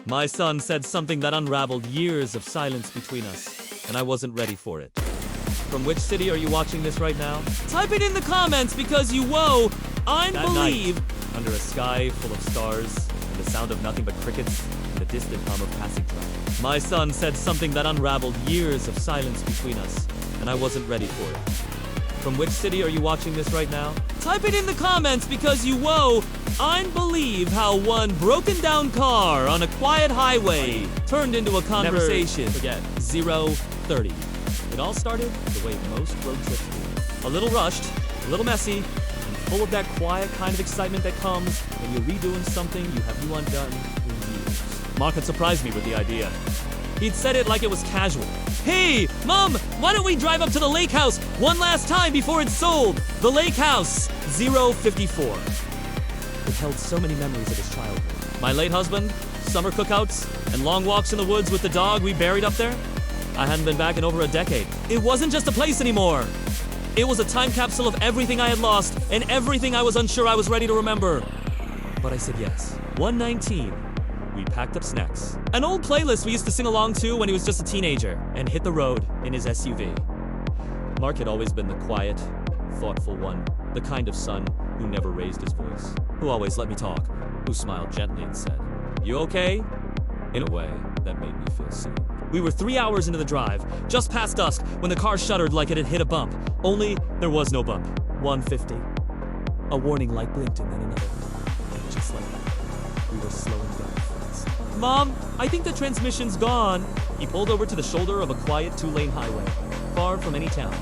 My son said something that unraveled years of silence between us, and I wasn't ready for it. From which city are you watching this right now? Type it in the comments because you whoa, I believe. Night, under a sky full of stars, and the sound of nothing but crickets, and the distant hum of passing traffic. My son said something that unraveled years of silence between us, and I wasn't ready for it. From which city are you watching this right now? Type it in the comments because you whoa, I believe how one broken down car on a quiet highway turned into a conversation. Forget 0:30. It all started the way most road trips do. A little rushed, a little messy, and full of that quiet kind of excitement that comes when you're redoing something you have undone for years. Mark had surprised me with the idea. He'd said it like it was casual. Hey, Mom, why don't we drive up to the lake house one last time before it's sold? The lake house, 054. It held so many memories of his childhood. My late husband, summer cookouts, and long walks in the woods with the dog we buried up there. I hadn't been back in over a decade. It wasn't just a place anymore. It was a time capsule of everything I had lost and everything I was unsure I was ready to remember. But I said yes. 1:19. We packed up snacks. An old playlist we used to sing along to when he was just a teenager, and hit the road in his SUV. Mark had always been the quiet, thoughtful one, the kind of son who never raised his voice, who always let me talk, who smiled gently and said, "You okay?" in a way that made me feel seen. We were 3 hours into the drive, just past dusk, when the car shuddered like it had hit a bump. Only there was no bump. 150. A warning light blinked and then another. And just like that, we were slowing down. Mom, I think the transmission's gone. He pulled over to the shoulder of a quiet two-lane highway, far from any town.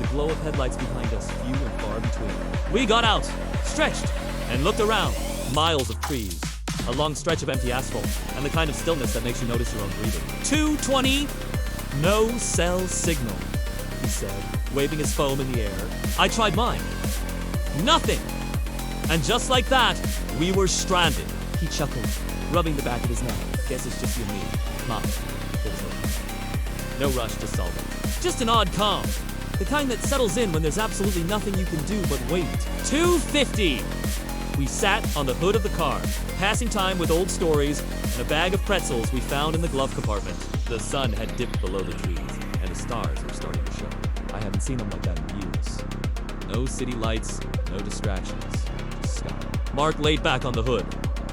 The glow of headlights behind us, few and far between. We got out, stretched, and looked around. Miles of trees, a long stretch of empty asphalt, and the kind of stillness that makes you notice your own breathing. 2:20, no cell signal, he said, waving his phone in the air. I tried mine. Nothing. And just like that, we were stranded. He chuckled, rubbing the back of his neck. Guess it's just you and me. Mom, there was no rush to solve it. Just an odd calm. The kind that settles in when there's absolutely nothing you can do but wait. 2:50. We sat on the hood of the car, passing time with old stories and a bag of pretzels we found in the glove compartment. The sun had dipped below the trees, and the stars were starting to show. I haven't seen them like that in years. No city lights, no distractions, just sky. Mark laid back on the hood,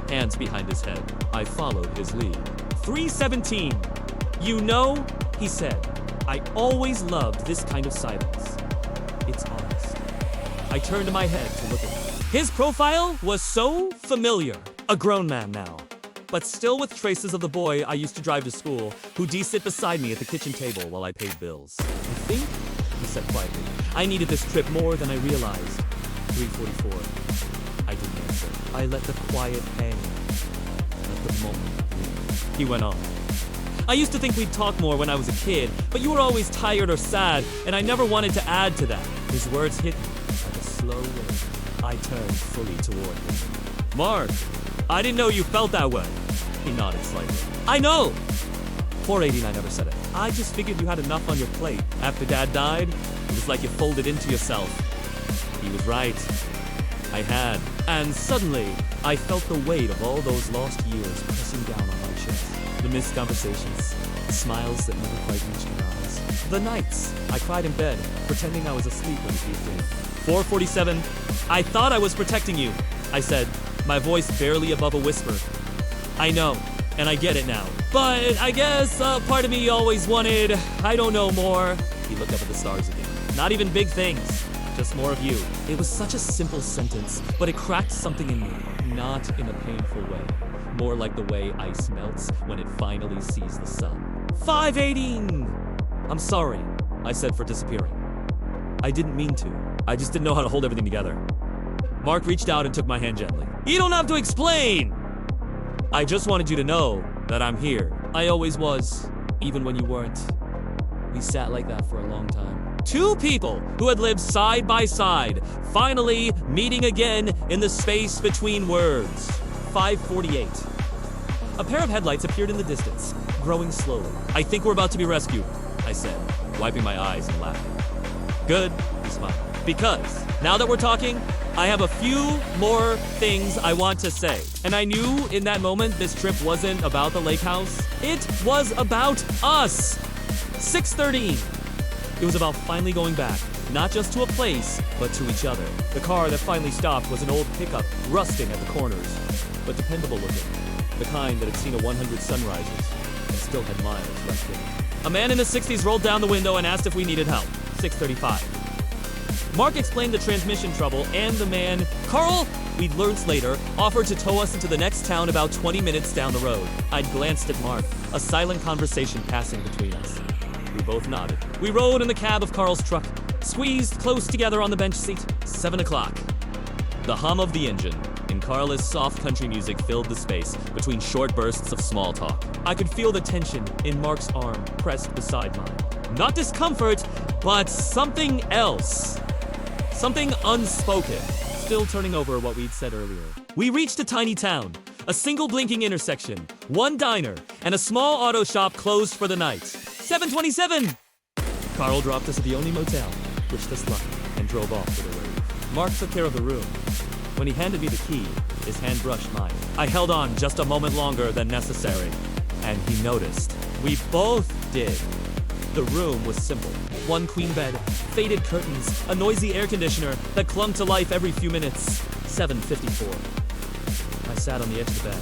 hands behind his head. I followed his lead. 3:17. You know, he said, I always loved this kind of silence. It's honest. I turned my head to look at him. His profile was so familiar. A grown man now, but still with traces of the boy I used to drive to school, who'd sit beside me at the kitchen table while I paid bills. I think, he said quietly, I needed this trip more than I realized. 3:44. I didn't answer. I let the quiet hang. Let the moment breathe. He went on. I used to think we'd talk more when I was a kid, but you were always tired or sad, and I never wanted to add to that. His words hit me like a slow wave. I turned fully toward him. Mark, I didn't know you felt that way. He nodded slightly. I know! 4:80, I never said it. I just figured you had enough on your plate. After Dad died, it was like you folded into yourself. He was right. I had. And suddenly, I felt the weight of all those lost years pressing down on my chest. The missed conversations, the smiles that never quite reached your eyes. The nights I cried in bed, pretending I was asleep when he came in. 4:47, I thought I was protecting you, I said, my voice barely above a whisper. I know, and I get it now. But I guess part of me always wanted, I don't know, more. He looked up at the stars again. Not even big things, just more of you. It was such a simple sentence, but it cracked something in me. Not in a painful way. More like the way ice melts when it finally sees the sun. 5:18! I'm sorry, I said for disappearing. I didn't mean to. I just didn't know how to hold everything together. Mark reached out and took my hand gently. You don't have to explain! I just wanted you to know that I'm here. I always was, even when you weren't. We sat like that for a long time. Two people who had lived side by side, finally meeting again in the space between words. 5:48. A pair of headlights appeared in the distance, growing slowly. I think we're about to be rescued, I said, wiping my eyes and laughing. Good, he smiled. Because, now that we're talking, I have a few more things I want to say. And I knew in that moment this trip wasn't about the lake house. It was about us. 6:13. It was about finally going back. Not just to a place, but to each other. The car that finally stopped was an old pickup, rusting at the corners, but dependable looking. The kind that had seen a 100 sunrises and still had miles left in it. A man in his 60s rolled down the window and asked if we needed help. 6:35. Mark explained the transmission trouble, and the man, Carl, we'd learned later, offered to tow us into the next town about 20 minutes down the road. I'd glanced at Mark, a silent conversation passing between us. We both nodded. We rode in the cab of Carl's truck, squeezed close together on the bench seat. 7 o'clock. The hum of the engine and Carla's soft country music filled the space between short bursts of small talk. I could feel the tension in Mark's arm pressed beside mine. Not discomfort, but something else. Something unspoken. Still turning over what we'd said earlier. We reached a tiny town, a single blinking intersection, one diner, and a small auto shop closed for the night. 7:27! Carl dropped us at the only motel, wished us luck, and drove off to the road. Mark took care of the room. When he handed me the key, his hand brushed mine. I held on just a moment longer than necessary, and he noticed. We both did. The room was simple. One queen bed, faded curtains, a noisy air conditioner that clung to life every few minutes. 7:54. I sat on the edge of the bed,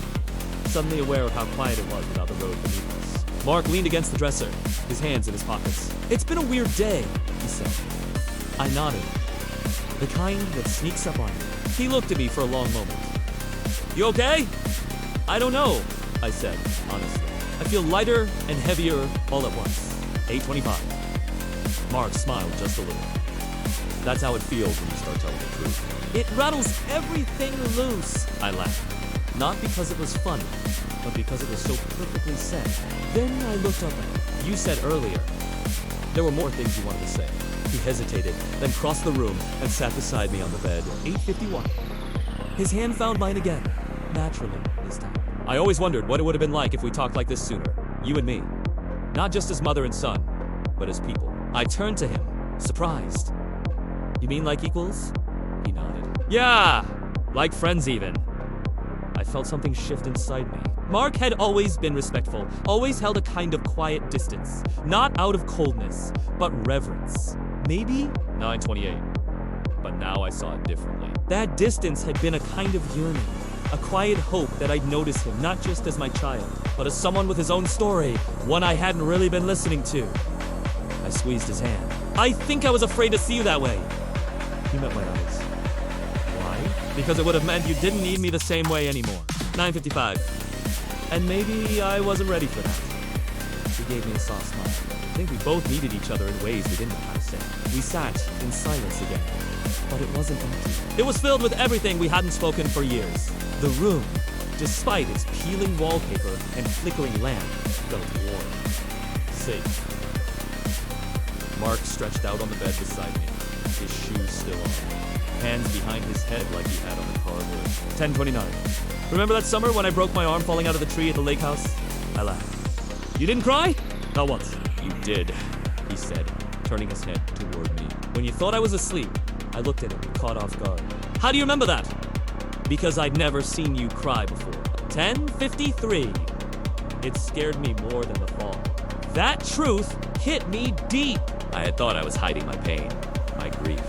suddenly aware of how quiet it was without the road beneath us. Mark leaned against the dresser, his hands in his pockets. "It's been a weird day," he said. I nodded. The kind that sneaks up on you. He looked at me for a long moment. "You okay?" "I don't know," I said, honestly. "I feel lighter and heavier all at once." 8:25. Mark smiled just a little. "That's how it feels when you start telling the truth. It rattles everything loose." I laughed. Not because it was funny, but because it was so perfectly said. Then I looked up at him. "You said earlier there were more things you wanted to say." He hesitated, then crossed the room and sat beside me on the bed. 8:51. His hand found mine again, naturally this time. I always wondered what it would have been like if we talked like this sooner, you and me. Not just as mother and son, but as people. I turned to him, surprised. "You mean like equals?" He nodded. "Yeah, like friends even." I felt something shift inside me. Mark had always been respectful, always held a kind of quiet distance. Not out of coldness, but reverence. Maybe 9:28. But now I saw it differently. That distance had been a kind of yearning, a quiet hope that I'd notice him not just as my child, but as someone with his own story, one I hadn't really been listening to. I squeezed his hand. "I think I was afraid to see you that way." He met my eyes. "Why?" "Because it would have meant you didn't need me the same way anymore." 9:55. And maybe I wasn't ready for that. He gave me a soft smile. I think we both needed each other in ways we didn't know how to say. We sat in silence again, but it wasn't empty. It was filled with everything we hadn't spoken for years. The room, despite its peeling wallpaper and flickering lamp, felt warm, safe. Mark stretched out on the bed beside me, his shoes still on, hands behind his head like he had on the carwood. 10:29. "Remember that summer when I broke my arm falling out of the tree at the lake house?" I laughed. "You didn't cry?" "Not once." "You did," he said, turning his head toward me. When you thought I was asleep, I looked at him, caught off guard. "How do you remember that?" "Because I'd never seen you cry before." 10:53. It scared me more than the fall. That truth hit me deep. I had thought I was hiding my pain, my grief,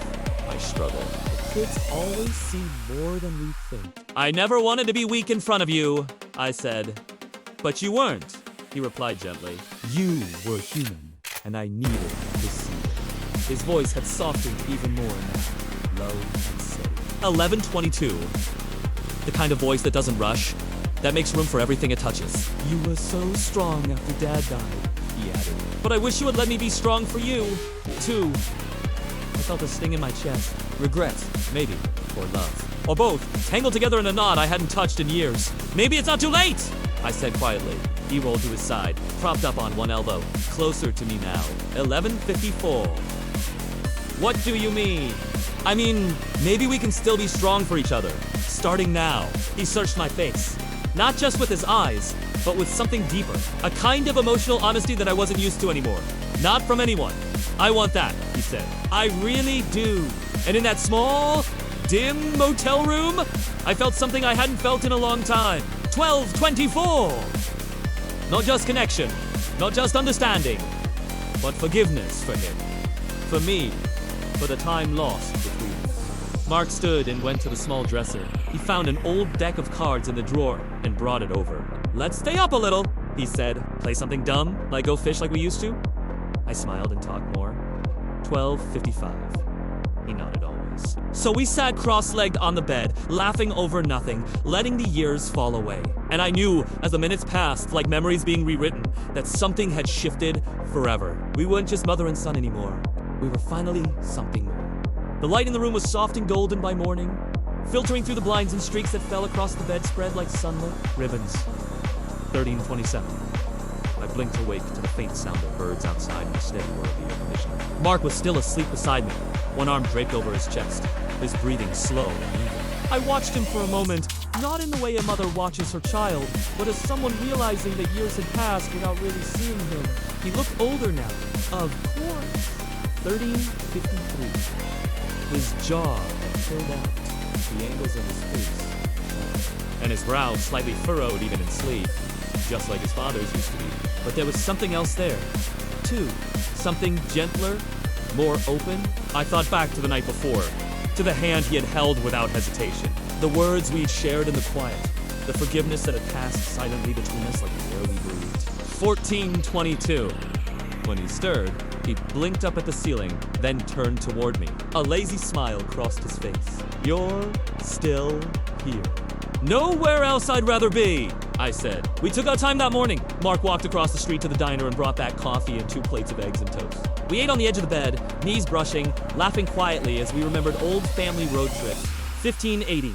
my struggle. Kids always see more than we think. "I never wanted to be weak in front of you," I said. "But you weren't," he replied gently. "You were human, and I needed to see it." His voice had softened even more now, low and steady. 11:22. The kind of voice that doesn't rush, that makes room for everything it touches. "You were so strong after Dad died," he added. "But I wish you would let me be strong for you, too." I felt a sting in my chest. Regret, maybe, or love. Or both, tangled together in a knot I hadn't touched in years. "Maybe it's not too late," I said quietly. He rolled to his side, propped up on one elbow, closer to me now. 11:54. "What do you mean?" "I mean, maybe we can still be strong for each other. Starting now." He searched my face. Not just with his eyes, but with something deeper. A kind of emotional honesty that I wasn't used to anymore. Not from anyone. "I want that," he said. "I really do." And in that small, dim motel room, I felt something I hadn't felt in a long time. 12:24. Not just connection, not just understanding, but forgiveness for him, for me, for the time lost between us. Mark stood and went to the small dresser. He found an old deck of cards in the drawer and brought it over. "Let's stay up a little," he said. "Play something dumb, like go fish like we used to?" I smiled and talked more. 12:55. He nodded always. So we sat cross-legged on the bed, laughing over nothing, letting the years fall away. And I knew, as the minutes passed, like memories being rewritten, that something had shifted forever. We weren't just mother and son anymore. We were finally something more. The light in the room was soft and golden by morning, filtering through the blinds in streaks that fell across the bedspread like sunlit ribbons. 13:27. I blinked awake to the faint sound of birds outside and the steady whir of the air conditioner. Mark was still asleep beside me, one arm draped over his chest, his breathing slow and even. I watched him for a moment, not in the way a mother watches her child, but as someone realizing that years had passed without really seeing him. He looked older now, of course. 13:53. His jaw had filled out, the angles of his face, and his brow slightly furrowed even in sleep, just like his father's used to be. But there was something else there, too. Something gentler, more open. I thought back to the night before, to the hand he had held without hesitation, the words we'd shared in the quiet, the forgiveness that had passed silently between us like the air we breathed. 14:22. When he stirred, he blinked up at the ceiling, then turned toward me. A lazy smile crossed his face. "You're still here." "Nowhere else I'd rather be," I said. We took our time that morning. Mark walked across the street to the diner and brought back coffee and 2 plates of eggs and toast. We ate on the edge of the bed, knees brushing, laughing quietly as we remembered old family road trips. 15:80.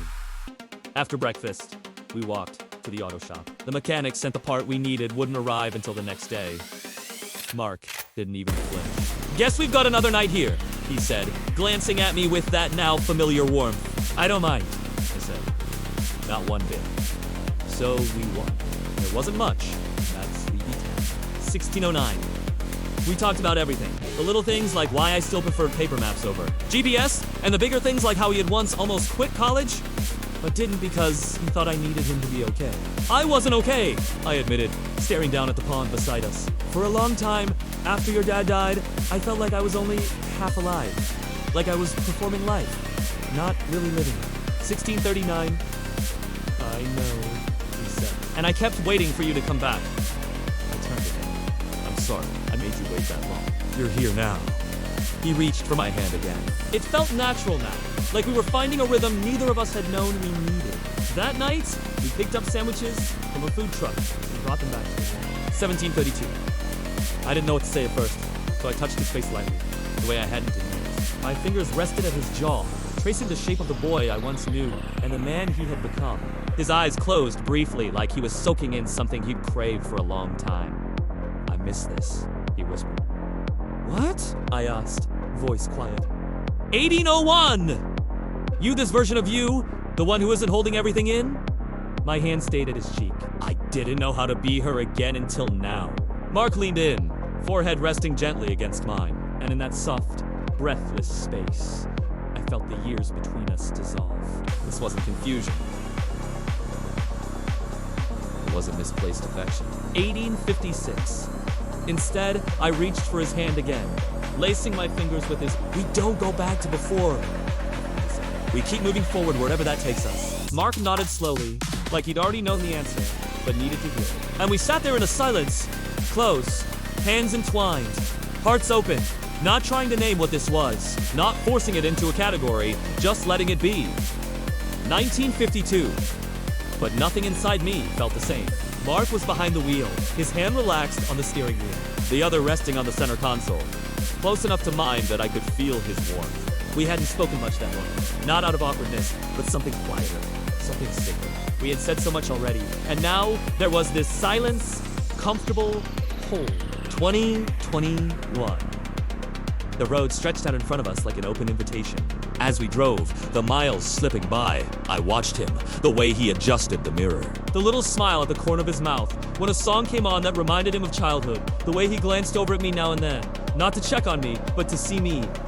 After breakfast, we walked to the auto shop. The mechanic sent the part we needed wouldn't arrive until the next day. Mark didn't even flinch. "Guess we've got another night here," he said, glancing at me with that now familiar warmth. "I don't mind," I said. Not one bit. So we won. There wasn't much. That's the E10. 16:09. We talked about everything. The little things like why I still preferred paper maps over GPS, and the bigger things like how he had once almost quit college, but didn't because he thought I needed him to be okay. I wasn't okay, I admitted, staring down at the pond beside us. For a long time, after your dad died, I felt like I was only half alive. Like I was performing life, not really living it. 16:39. I know, he said. And I kept waiting for you to come back. I turned to him. "I'm sorry, I made you wait that long. You're here now." He reached for my hand again. It felt natural now, like we were finding a rhythm neither of us had known we needed. That night, we picked up sandwiches from a food truck and brought them back to me. 17:32. I didn't know what to say at first, so I touched his face lightly, the way I hadn't in years. My fingers rested at his jaw, tracing the shape of the boy I once knew and the man he had become. His eyes closed briefly, like he was soaking in something he'd craved for a long time. "I miss this," he whispered. "What?" I asked, voice quiet. 18:01! You, this version of you, the one who isn't holding everything in? My hand stayed at his cheek. I didn't know how to be her again until now. Mark leaned in, forehead resting gently against mine, and in that soft, breathless space, I felt the years between us dissolve. This wasn't confusion. It wasn't misplaced affection. 18:56. Instead, I reached for his hand again, lacing my fingers with his, "We don't go back to before. We keep moving forward wherever that takes us." Mark nodded slowly, like he'd already known the answer, but needed to hear it. And we sat there in a silence, close, hands entwined, hearts open, not trying to name what this was, not forcing it into a category, just letting it be. 1952. But nothing inside me felt the same. Mark was behind the wheel, his hand relaxed on the steering wheel, the other resting on the center console, close enough to mine that I could feel his warmth. We hadn't spoken much that morning, not out of awkwardness, but something quieter, something sacred. We had said so much already, and now there was this silence, comfortable hold. 2021. The road stretched out in front of us like an open invitation. As we drove, the miles slipping by, I watched him, the way he adjusted the mirror. The little smile at the corner of his mouth when a song came on that reminded him of childhood. The way he glanced over at me now and then, not to check on me, but to see me,